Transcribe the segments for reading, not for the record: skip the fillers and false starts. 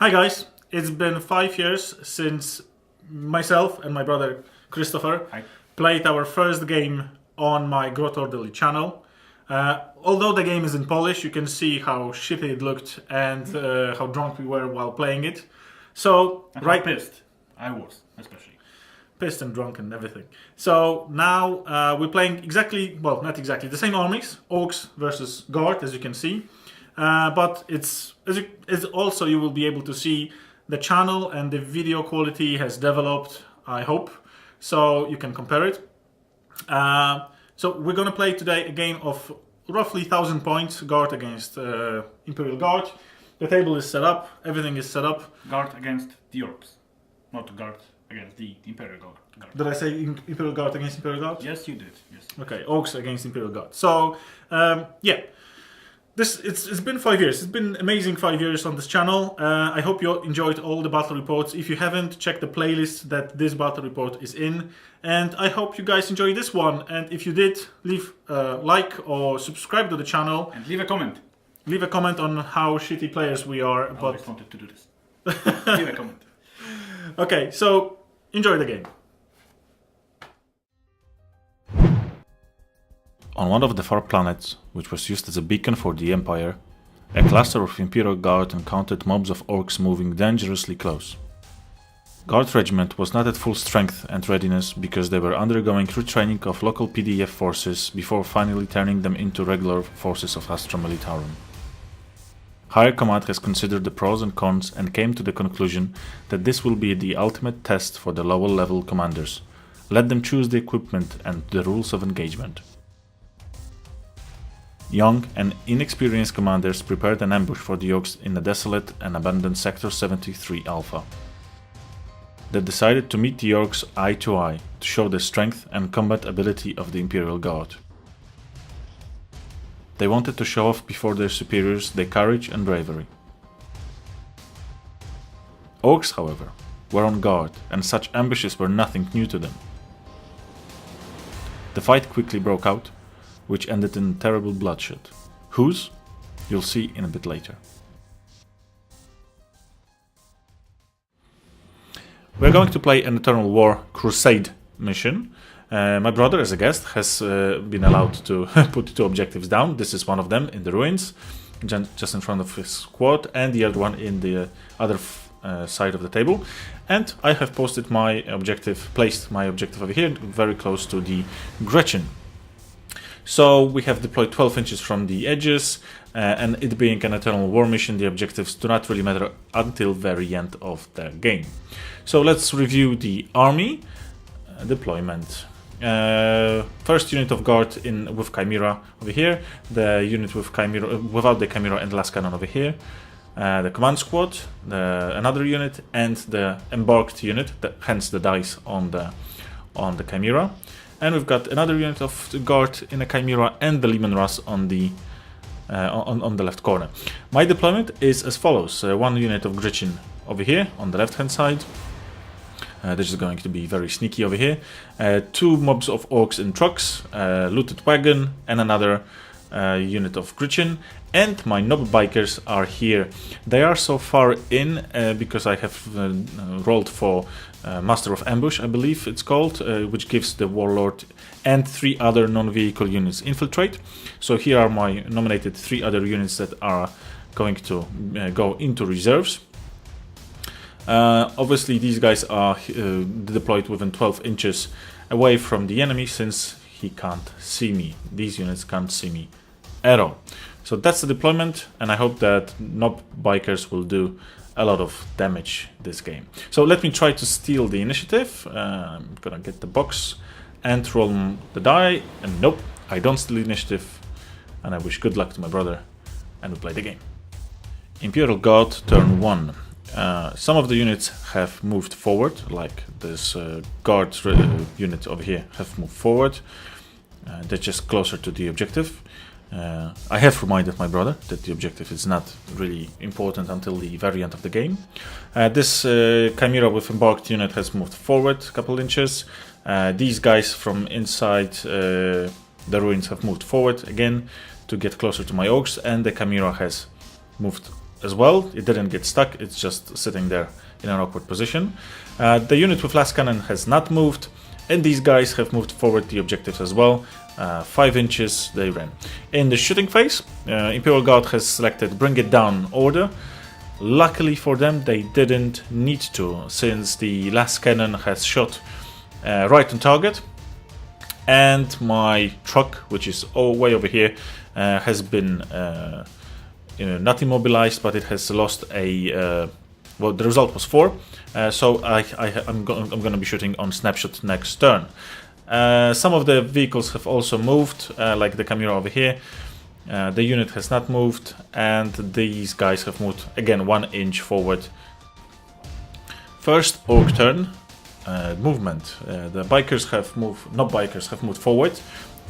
Hi guys, it's been 5 years since myself and my brother Christopher played our first game on my Grotordely channel. Although the game is in Polish, you can see how shitty it looked and how drunk we were while playing it. So, and right, pissed. I was, especially. Pissed and drunk and everything. So now we're playing exactly, well, not exactly, the same armies, Orks versus Guard, as you can see. But it's also you will be able to see the channel and the video quality has developed, I hope, so you can compare it. So we're gonna play today a game of roughly 1,000 points, Guard against Imperial Guard. The table is set up, everything is set up. Guard against the Orks, not Guard against the Imperial Guard. Did I say Imperial Guard against Imperial Guard? Yes, you did. Yes. Okay, Orks against Imperial Guard. So yeah. It's been 5 years. It's been amazing 5 years on this channel. I hope you enjoyed all the battle reports. If you haven't, check the playlist that this battle report is in. And I hope you guys enjoy this one. And if you did, leave a like or subscribe to the channel. And leave a comment. Leave a comment on how shitty players we are. I always wanted to do this. Leave a comment. Okay, so enjoy the game. On one of the far planets, which was used as a beacon for the Empire, a cluster of Imperial Guard encountered mobs of Orks moving dangerously close. Guard Regiment was not at full strength and readiness because they were undergoing retraining of local PDF forces before finally turning them into regular forces of Astra Militarum. Higher Command has considered the pros and cons and came to the conclusion that this will be the ultimate test for the lower level commanders. Let them choose the equipment and the rules of engagement. Young and inexperienced commanders prepared an ambush for the Orks in a desolate and abandoned Sector 73 Alpha. They decided to meet the Orks eye to eye to show the strength and combat ability of the Imperial Guard. They wanted to show off before their superiors their courage and bravery. Orks, however, were on guard, and such ambushes were nothing new to them. The fight quickly broke out, which ended in terrible bloodshed. Whose? You'll see in a bit later. We're going to play an Eternal War Crusade mission. My brother, as a guest, has been allowed to put 2 objectives down. This is one of them in the ruins, just in front of his squad, and the other one in the other side of the table. And I have placed my objective over here, very close to the Gretchen. So we have deployed 12 inches from the edges, and it being an Eternal War mission, the objectives do not really matter until very end of the game. So let's review the army deployment. First unit of Guard with Chimera over here, the unit with Chimera without the Chimera and last cannon over here, the command squad, another unit, and the embarked unit, hence the dice on the Chimera. And we've got another unit of Guard in a Chimera and the Leman Russ on the left corner. My deployment is as follows: 1 unit of Gretchen over here on the left hand side. This is going to be very sneaky over here. 2 mobs of Orks in trucks, looted wagon, and another unit of Gretchen. And my noble bikers are here. They are so far in because I have rolled for Master of Ambush, I believe it's called, which gives the Warlord and 3 other non-vehicle units infiltrate. So here are my nominated 3 other units that are going to go into reserves. Obviously these guys are deployed within 12 inches away from the enemy, since he can't see me. These units can't see me at all. So that's the deployment, and I hope that Nob Bikers will do a lot of damage this game. So let me try to steal the initiative. I'm gonna get the box and roll the die, and nope, I don't steal the initiative, and I wish good luck to my brother, and we play the game. Imperial Guard, turn 1. Some of the units have moved forward, like this Guard unit over here have moved forward. They're just closer to the objective. I have reminded my brother that the objective is not really important until the very end of the game. This Chimera with embarked unit has moved forward a couple inches. These guys from inside the ruins have moved forward again to get closer to my Orks, and the Chimera has moved as well. It didn't get stuck, it's just sitting there in an awkward position. The unit with last cannon has not moved, and these guys have moved forward the objectives as well. 5 inches they ran. In the shooting phase, Imperial Guard has selected Bring It Down order. Luckily for them, they didn't need to, since the last cannon has shot right on target, and my truck, which is way over here, has been not immobilized, but it has lost a well, the result was 4, so I'm going to be shooting on snapshot next turn. Some of the vehicles have also moved, like the Chimera over here. The unit has not moved, and these guys have moved again 1 inch forward. First Ork turn movement. The bikers have moved, not bikers, have moved forward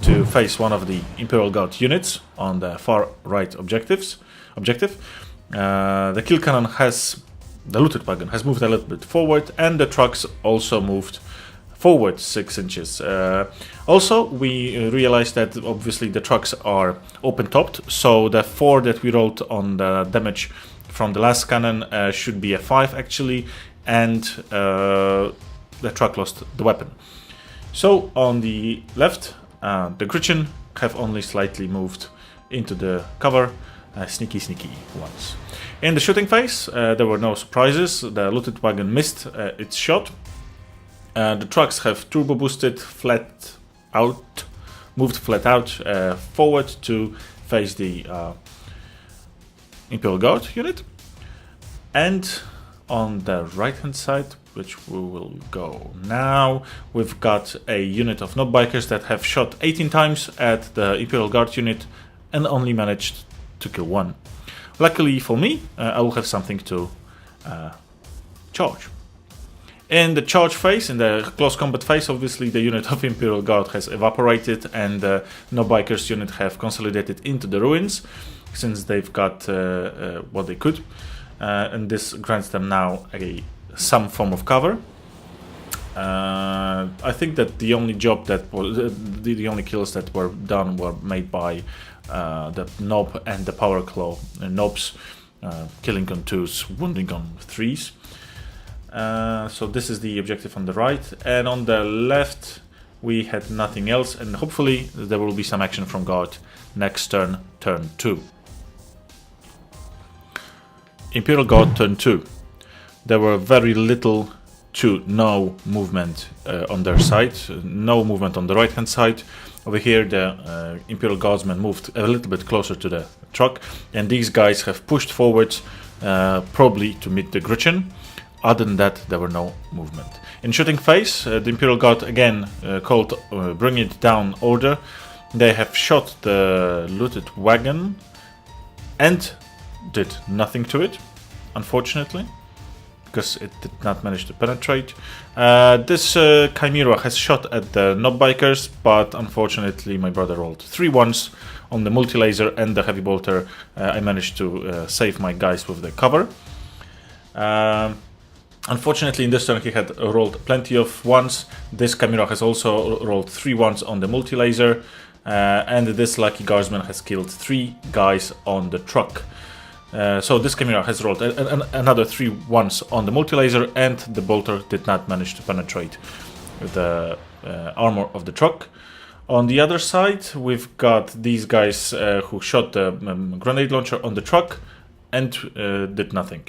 to face one of the Imperial Guard units on the far right objective. The kill cannon has, the looted wagon has moved a little bit forward, and the trucks also moved forward 6 inches. Also, we realized that obviously the trucks are open-topped, so the 4 that we rolled on the damage from the last cannon should be a 5 actually, and the truck lost the weapon. So on the left, the Gretchen have only slightly moved into the cover, sneaky ones. In the shooting phase, there were no surprises. The looted wagon missed its shot. The trucks have turbo boosted moved flat out forward to face the Imperial Guard unit. And on the right hand side, which we will go now, we've got a unit of knob bikers that have shot 18 times at the Imperial Guard unit and only managed to kill 1. Luckily for me, I will have something to charge. In the charge phase, in the close combat phase, obviously the unit of Imperial Guard has evaporated, and the No Bikers unit have consolidated into the ruins, since they've got what they could, and this grants them now some form of cover. I think that the only job that was, the only kills that were done were made by the Knob and the Power Claw Knobs, killing on 2s, wounding on 3s. So this is the objective on the right, and on the left we had nothing else, and hopefully there will be some action from Guard next turn, turn 2. Imperial Guard turn 2. There were very little to no movement on their side, no movement on the right hand side. Over here the Imperial Guardsmen moved a little bit closer to the truck, and these guys have pushed forward probably to meet the Gretchen. Other than that, there were no movement. In shooting phase, the Imperial Guard again called Bring It Down order. They have shot the looted wagon and did nothing to it, unfortunately, because it did not manage to penetrate. This Chimera has shot at the Knob Bikers, but unfortunately my brother rolled 3 1s on the multi-laser and the heavy bolter. I managed to save my guys with the cover. Unfortunately, in this turn he had rolled plenty of 1s. This Chimera has also rolled 3 1s on the multi-laser, and this lucky guardsman has killed 3 guys on the truck. So this Chimera has rolled another 3 1s on the multi-laser, and the bolter did not manage to penetrate the armor of the truck. On the other side, we've got these guys who shot the grenade launcher on the truck and did nothing.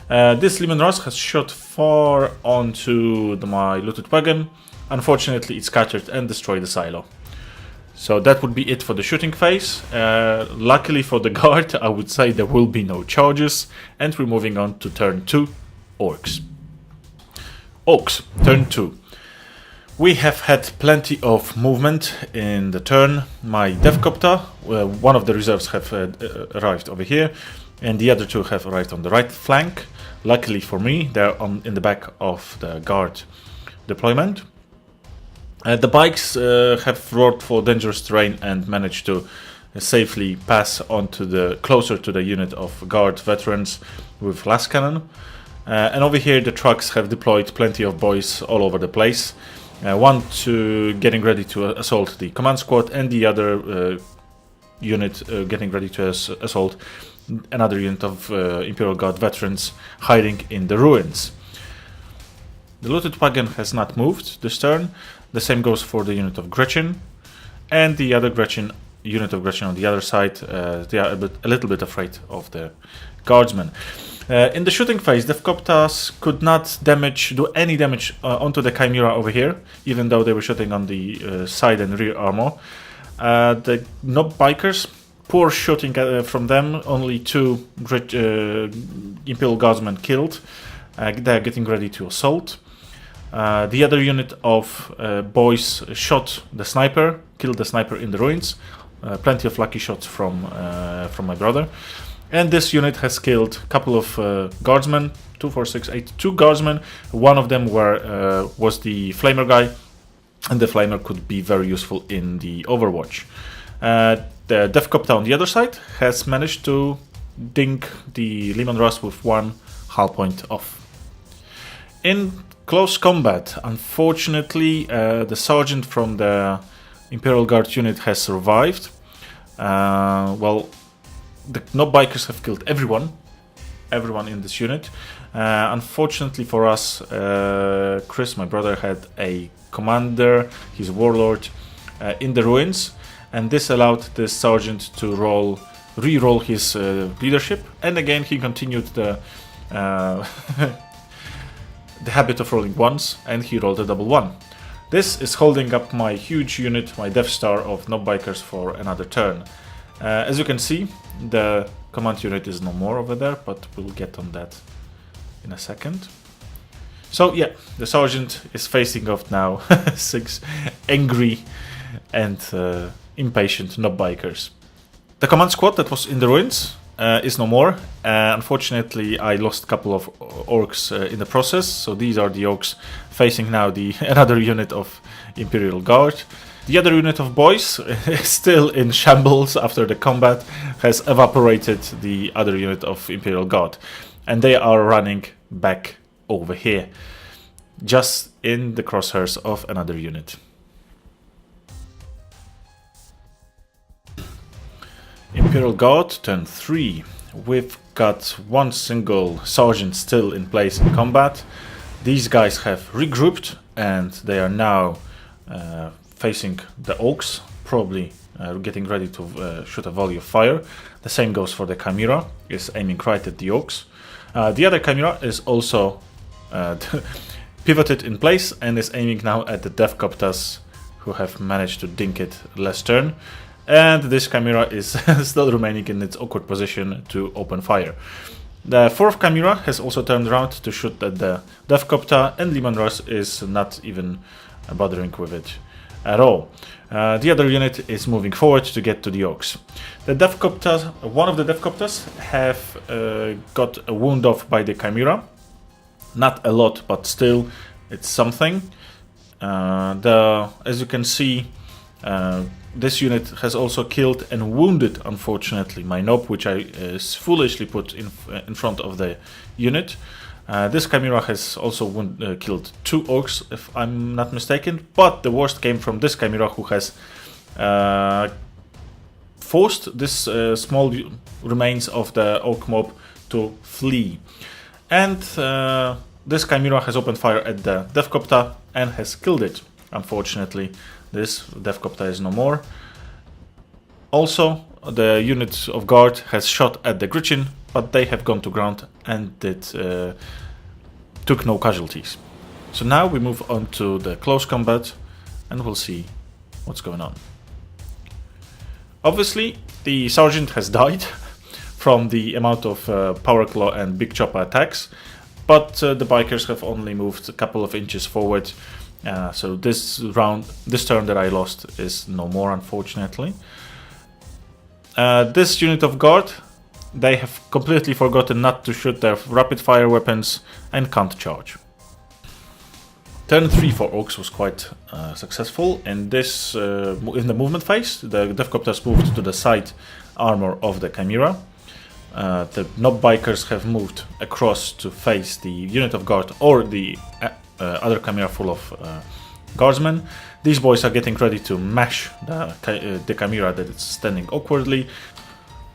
This Lehman Russ has shot far onto my looted wagon. Unfortunately, it scattered and destroyed the silo. So that would be it for the shooting phase. Luckily for the Guard, I would say there will be no charges, and we're moving on to turn 2, Orks. Orks, turn 2. We have had plenty of movement in the turn. My Devcopter, one of the reserves have arrived over here, and the other 2 have arrived on the right flank. Luckily for me, they're in the back of the Guard deployment. The bikes have roared for dangerous terrain and managed to safely pass onto closer to the unit of Guard veterans with last cannon. And over here the trucks have deployed plenty of boys all over the place. One to getting ready to assault the command squad, and the other unit getting ready to assault another unit of Imperial Guard veterans hiding in the ruins. The looted wagon has not moved this turn. The same goes for the unit of Gretchen, and the other unit of Gretchen on the other side. They are a little bit afraid of the guardsmen. In the shooting phase, Devkoptas could not do any damage onto the Chimera over here, even though they were shooting on the side and rear armor. The Nob Bikers, poor shooting from them, only 2 Imperial Guardsmen killed. They are getting ready to assault. The other unit of boys shot the sniper, killed the sniper in the ruins. Plenty of lucky shots from my brother. And this unit has killed a couple of guardsmen, 2, 4, 6, 8, 2 guardsmen. One of them was the flamer guy, and the flamer could be very useful in the Overwatch. The Devkopta on the other side has managed to dink the Lehman Russ with 1 hull point off. In close combat, unfortunately, the sergeant from the Imperial Guard unit has survived. Well, the Nob Bikers have killed everyone in this unit. Unfortunately for us, Chris, my brother, had a commander, his warlord, in the ruins, and this allowed the sergeant to re-roll his leadership, and again he continued the the habit of rolling ones, and he rolled a double 1. This is holding up my huge unit, my Death Star of Nob Bikers, for another turn. As you can see, the command unit is no more over there, but we'll get on that in a second. So yeah, the sergeant is facing off now 6 angry and impatient Nob Bikers. The command squad that was in the ruins is no more. Unfortunately, I lost a couple of orcs in the process, so these are the orcs facing now another unit of Imperial Guard. The other unit of boys is still in shambles after the combat, has evaporated the other unit of Imperial Guard, and they are running back over here, just in the crosshairs of another unit. Imperial Guard, turn 3. We've got 1 single sergeant still in place in combat. These guys have regrouped, and they are now facing the Orks, probably getting ready to shoot a volley of fire. The same goes for the Chimera, is aiming right at the Orks. The other Chimera is also pivoted in place and is aiming now at the Devkoptas, who have managed to dink it last turn. And this Chimera is still remaining in its awkward position to open fire. The 4th Chimera has also turned around to shoot at the Devkopta, and Lehman Russ is not even bothering with it at all. The other unit is moving forward to get to the Orks. The Devkoptas, one of the Devkoptas have got a wound off by the Chimera. Not a lot, but still it's something. As you can see, this unit has also killed and wounded, unfortunately, my Nob, which I foolishly put in front of the unit. This Chimera has also killed 2 Orks, if I'm not mistaken, but the worst came from this Chimera, who has forced this small remains of the Ork mob to flee. And this Chimera has opened fire at the Devkopta and has killed it. Unfortunately, this Devkopta is no more. Also, the unit of guard has shot at the Gretchen, but they have gone to ground and took no casualties. So now we move on to the close combat, and we'll see what's going on. Obviously, the sergeant has died from the amount of power claw and big chopper attacks, but the bikers have only moved a couple of inches forward. So this turn that I lost is no more, unfortunately. This unit of guard, they have completely forgotten not to shoot their rapid fire weapons and can't charge. Turn 3 for Orks was quite successful. In the movement phase, the Devkoptas moved to the side armor of the Chimera. The Nob Bikers have moved across to face the unit of guard or the other Chimera full of guardsmen. These boys are getting ready to mash the Chimera that is standing awkwardly.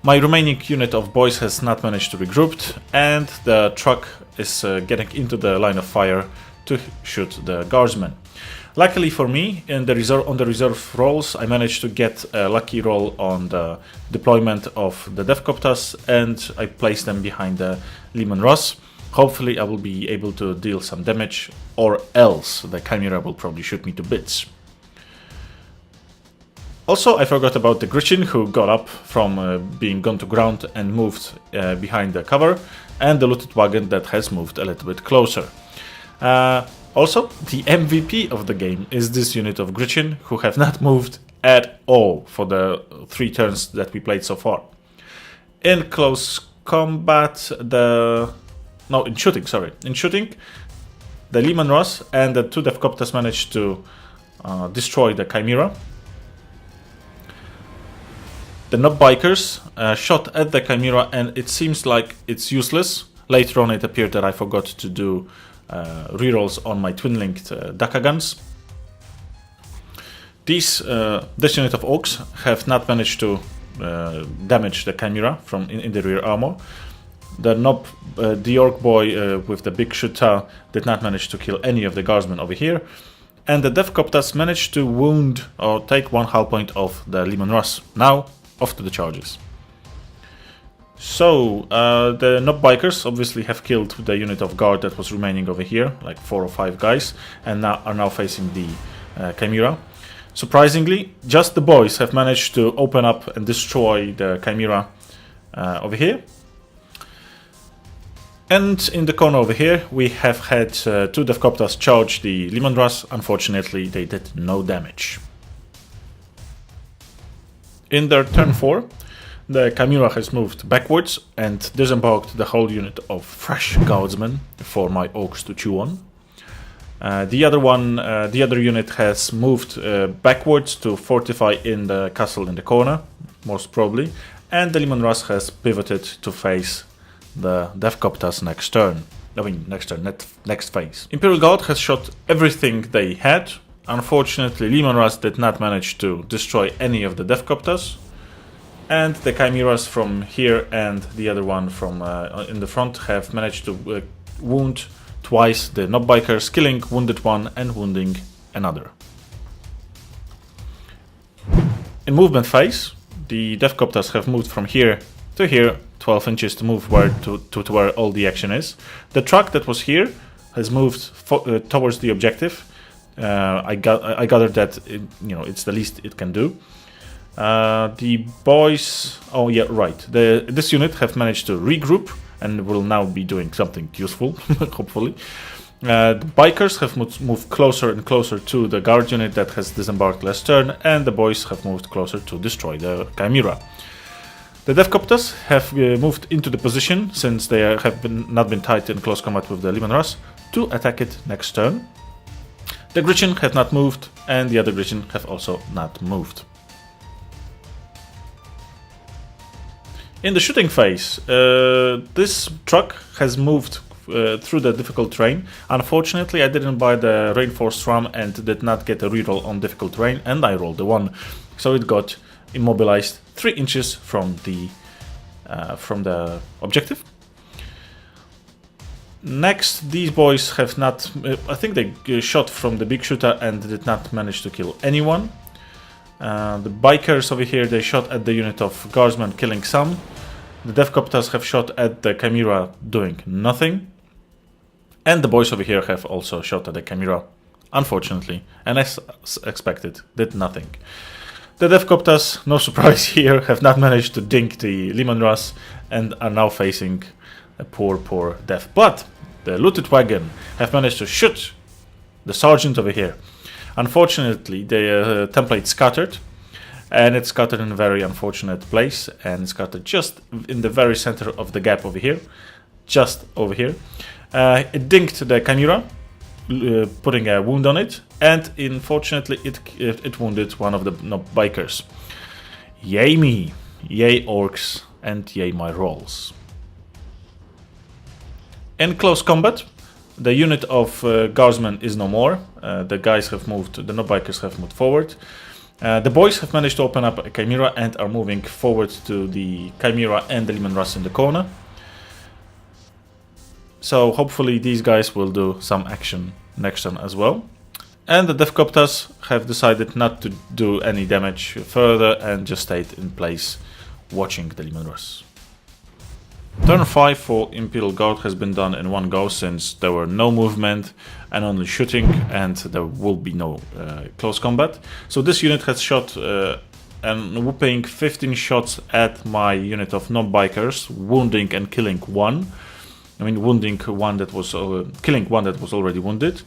My remaining unit of boys has not managed to regroup, and the truck is getting into the line of fire to shoot the guardsmen. Luckily for me, on the reserve rolls, I managed to get a lucky roll on the deployment of the Deathcopters, and I placed them behind the Leman Russ. Hopefully I will be able to deal some damage, or else the Chimera will probably shoot me to bits. Also, I forgot about the Gretchen, who got up from being gone to ground and moved behind the cover, and the looted wagon that has moved a little bit closer. Also, the MVP of the game is this unit of Gretchen, who have not moved at all for the 3 turns that we played so far. In close combat, in shooting, the Leman Russ and the 2 Deathcopters managed to destroy the Chimera. The Knob Bikers shot at the Chimera, and it seems like it's useless. Later on it appeared that I forgot to do rerolls on my twin-linked Daka guns. This unit of Orks have not managed to damage the Chimera from in the rear armor. The Orc boy with the big shooter did not manage to kill any of the guardsmen over here. And the Deathcopters managed to wound or take 1 hull point off the Leman Russ. Now, off to the charges. So, the Knob Bikers obviously have killed the unit of guard that was remaining over here, like 4 or 5 guys, and are now facing the Chimera. Surprisingly, just the boys have managed to open up and destroy the Chimera over here. And in the corner over here, we have had 2 Deathcopters charge the Leman Russ. Unfortunately, they did no damage. In their turn 4, the Chimera has moved backwards and disembarked the whole unit of fresh guardsmen for my Orks to chew on. The other unit has moved backwards to fortify in the castle in the corner, most probably, and the Leman Russ has pivoted to face the Deathcopters next phase. Imperial Guard has shot everything they had. Unfortunately, Leman Russ did not manage to destroy any of the Deathcopters, and the Chimeras from here and the other one from in the front have managed to wound twice the Knob Bikers, killing wounded one and wounding another. In movement phase, the Deathcopters have moved from here to here, 12 inches to move to where all the action is. The truck that was here has moved towards the objective. I gathered that it's the least it can do. The boys, this unit have managed to regroup and will now be doing something useful, hopefully. The bikers have moved closer and closer to the guard unit that has disembarked last turn, and the boys have moved closer to destroy the Chimera. The Deathcopters have moved into the position, since they have not been tied in close combat with the Leman Russ, to attack it next turn. The Gretchen have not moved, and the other Gretchen have also not moved. In the shooting phase, this truck has moved through the difficult terrain. Unfortunately, I didn't buy the reinforced ram and did not get a reroll on difficult terrain, and I rolled a 1, so it got immobilized 3 inches from the objective. Next, these boys have not. I think they shot from the big shooter and did not manage to kill anyone. The bikers over here, they shot at the unit of guardsmen, killing some. The Deathcopters have shot at the Chimera, doing nothing. And the boys over here have also shot at the Chimera, unfortunately, and as expected, did nothing. The Deathcopters, no surprise here, have not managed to dink the Leman Russ and are now facing a poor death. But the looted wagon have managed to shoot the sergeant over here. Unfortunately, the template scattered, and it scattered in a very unfortunate place, and scattered just in the very center of the gap over here, just over here. It dinked the Chimera, putting a wound on it, and unfortunately it wounded one of the bikers. Yay me, yay Orks, and yay my rolls. In close combat, the unit of guardsmen is no more. The guys have moved, the no bikers have moved forward. The boys have managed to open up a Chimera and are moving forward to the Chimera and the Leman Russ in the corner. So hopefully these guys will do some action next turn as well. And the Deathcopters have decided not to do any damage further and just stayed in place watching the Leman Russ. Turn 5 for Imperial Guard has been done in one go, since there were no movement and only shooting, and there will be no close combat. So this unit has shot and whooping 15 shots at my unit of non-bikers, wounding and killing one. I mean, wounding one that was killing one that was already wounded.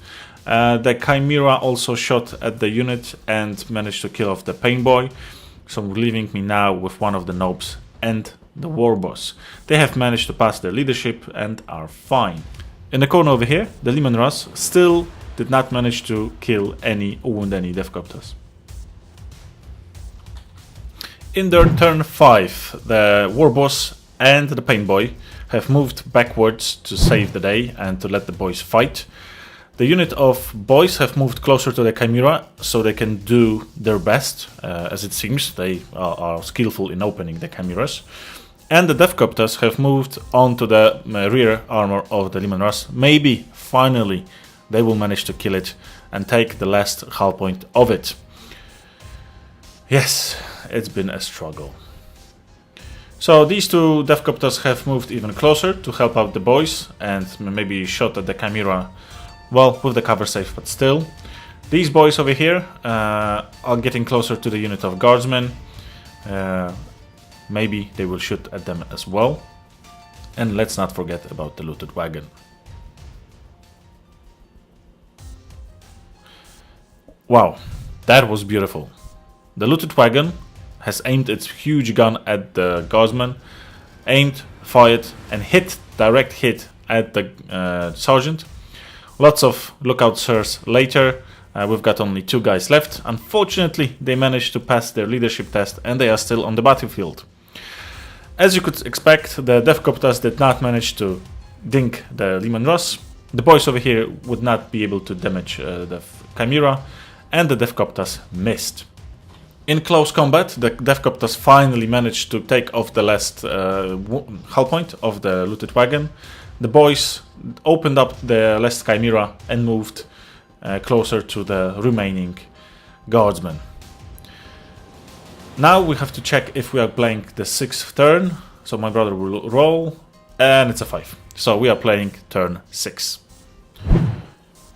The Chimera also shot at the unit and managed to kill off the Pain Boy, so leaving me now with one of the nobs and the war boss. They have managed to pass their leadership and are fine. In the corner over here, the Leman Russ still did not manage to kill any or wound any Deathcopters. In their turn 5, the war boss and the Pain Boy have moved backwards to save the day and to let the boys fight. The unit of boys have moved closer to the Chimera so they can do their best. As it seems, they are skillful in opening the Chimeras. And the Deathcopters have moved onto the rear armor of the Leman Russ. Maybe, finally, they will manage to kill it and take the last hull point of it. Yes, it's been a struggle. So these two Deathcopters have moved even closer to help out the boys and maybe shot at the Chimera, well, with the cover safe, but still. These boys over here are getting closer to the unit of guardsmen. Maybe they will shoot at them as well. And let's not forget about the looted wagon. Wow, that was beautiful. The looted wagon has aimed its huge gun at the guardsman, aimed, fired, and hit, direct hit at the sergeant. Lots of lookout sirs later. We've got only 2 guys left. Unfortunately, they managed to pass their leadership test and they are still on the battlefield. As you could expect, the Deathcopters did not manage to dink the Leman Russ. The boys over here would not be able to damage the Chimera, and the Deathcopters missed. In close combat, the Deathcopters finally managed to take off the last hull point of the looted wagon. The boys opened up the last Chimera and moved closer to the remaining guardsmen. Now we have to check if we are playing the 6th turn. So my brother will roll, and it's a 5. So we are playing turn 6.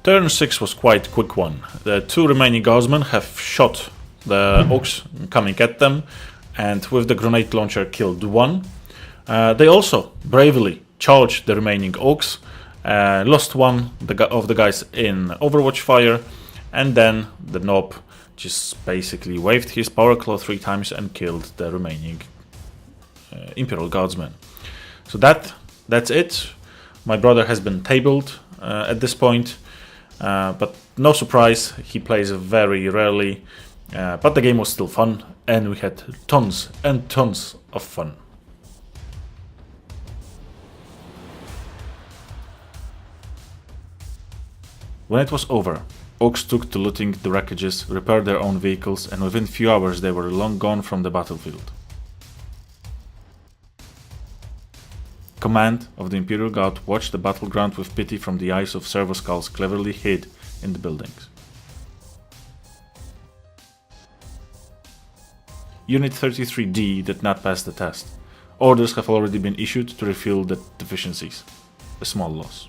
Turn 6 was quite a quick one. The 2 remaining guardsmen have shot the Orks coming at them, and with the grenade launcher killed one. They also bravely charged the remaining Orks, lost one of the guys in Overwatch fire, and then the Nob just basically waved his power claw 3 times and killed the remaining Imperial Guardsmen. So that's it. My brother has been tabled at this point, but no surprise, he plays very rarely, but the game was still fun and we had tons and tons of fun. When it was over, Orks took to looting the wreckages, repaired their own vehicles, and within few hours they were long gone from the battlefield. Command of the Imperial Guard watched the battleground with pity from the eyes of servo skulls cleverly hid in the buildings. Unit 33D did not pass the test. Orders have already been issued to refill the deficiencies. A small loss.